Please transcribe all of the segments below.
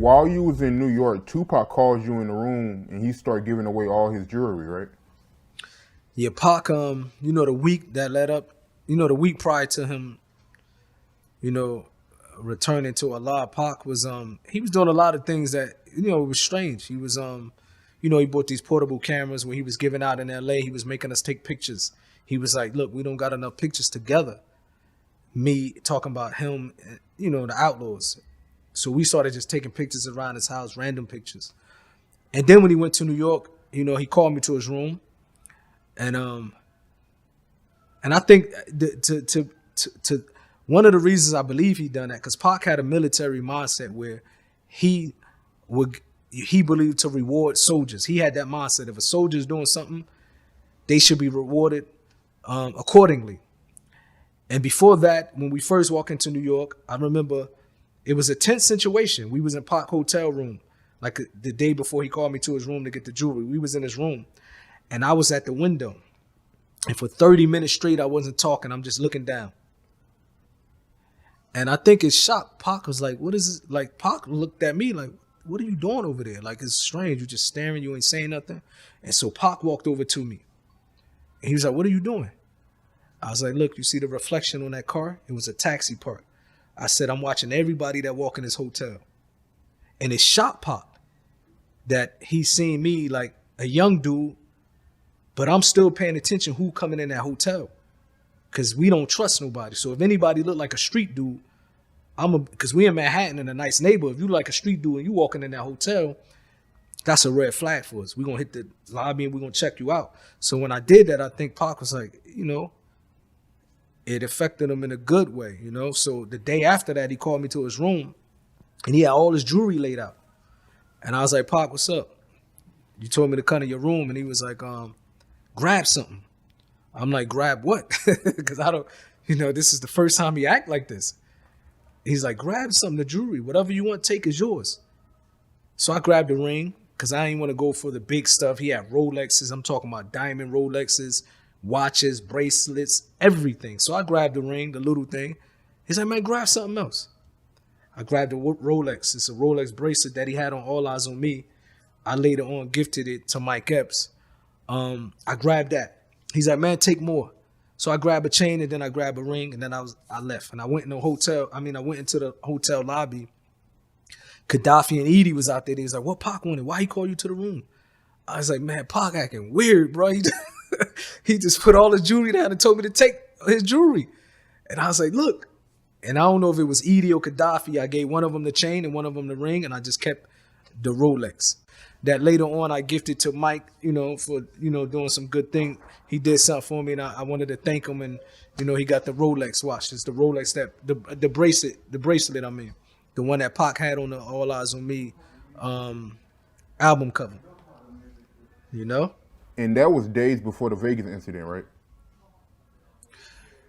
while you was in New York, Tupac calls you in the room and he started giving away all his jewelry, right? Yeah, Pac, the week that led up, the week prior to him, you know, returning to Allah, Pac was he was doing a lot of things that, it was strange. He was he bought these portable cameras when he was giving out in LA, he was making us take pictures. He was like, look, we don't got enough pictures together. Me talking about him, the Outlaws. So we started just taking pictures around his house, random pictures. And then when he went to New York, he called me to his room. And I think to one of the reasons I believe he done that, because Pac had a military mindset where he believed to reward soldiers. He had that mindset. If a soldier is doing something, they should be rewarded accordingly. And before that, when we first walked into New York, I remember it was a tense situation. We was in Pac hotel room, like the day before he called me to his room to get the jewelry. We was in his room, and I was at the window. And for 30 minutes straight, I wasn't talking. I'm just looking down. And I think it shocked. Pac was like, what is this? Like, Pac looked at me like, what are you doing over there? Like, it's strange. You're just staring. You ain't saying nothing. And so Pac walked over to me. And he was like, what are you doing? I was like, look, you see the reflection on that car? It was a taxi park. I said, I'm watching everybody that walk in this hotel. And it shocked Pac that he seen me like a young dude, but I'm still paying attention who coming in that hotel, because we don't trust nobody. So if anybody look like a street dude, because we in Manhattan in a nice neighborhood. If you like a street dude and you walking in that hotel, that's a red flag for us. We're going to hit the lobby and we're going to check you out. So when I did that, I think Pac was like, it affected him in a good way, So the day after that, he called me to his room and he had all his jewelry laid out. And I was like, Pac, what's up? You told me to come to your room. And he was like, grab something. I'm like, grab what? Because I don't, this is the first time he act like this. He's like, grab something, the jewelry, whatever you want, take is yours. So I grabbed the ring because I didn't want to go for the big stuff. He had Rolexes. I'm talking about diamond Rolexes, watches, bracelets, everything. So I grabbed the ring, the little thing. He's like, man, grab something else. I grabbed the Rolex. It's a Rolex bracelet that he had on All Eyes on Me. I later on gifted it to Mike Epps. I grabbed that. He's like, man, take more. So I grabbed a chain and then I grabbed a ring and then I left. And I went in the hotel. I went into the hotel lobby. Gaddafi and Edie was out there. They was like, what Pac wanted? Why he called you to the room? I was like, man, Pac acting weird, bro. He just put all his jewelry down and told me to take his jewelry. And I was like, look. And I don't know if it was Edie or Gaddafi. I gave one of them the chain and one of them the ring, and I just kept the Rolex. That later on I gifted to Mike, for, doing some good thing. He did something for me, and I wanted to thank him. And, he got the Rolex watch. It's the Rolex that, the bracelet, the one that Pac had on the All Eyes on Me album cover, And that was days before the Vegas incident, right?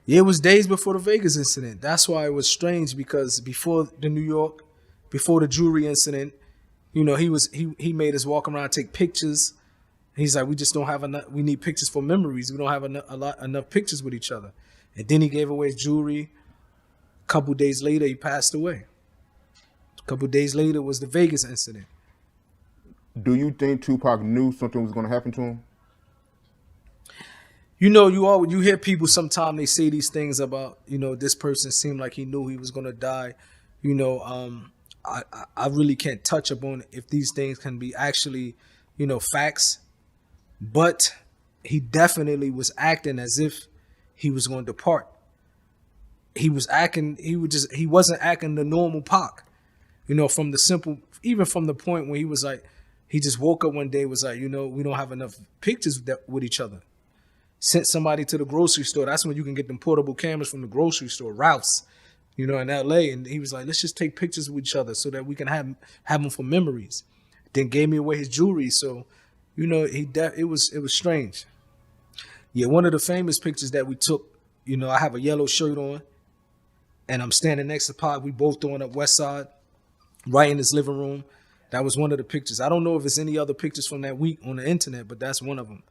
Yeah, it was days before the Vegas incident. That's why it was strange, because before the jewelry incident, he made us walk around, take pictures. He's like, we just don't have enough. We need pictures for memories. We don't have enough pictures with each other. And then he gave away his jewelry. A couple days later, he passed away. A couple days later was the Vegas incident. Do you think Tupac knew something was going to happen to him? You hear people sometimes, they say these things about, this person seemed like he knew he was going to die. I really can't touch upon if these things can be actually, facts. But he definitely was acting as if he was going to depart. He wasn't acting the normal Pac. From the point where he was like, he just woke up one day, was like, we don't have enough pictures with each other. Sent somebody to the grocery store. That's when you can get them portable cameras from the grocery store, Ralph's, in LA. And he was like, let's just take pictures with each other so that we can have them for memories. Then gave me away his jewelry. So, it was strange. Yeah, one of the famous pictures that we took, I have a yellow shirt on and I'm standing next to Pac. We both throwing up West Side right in his living room. That was one of the pictures. I don't know if there's any other pictures from that week on the internet, but that's one of them.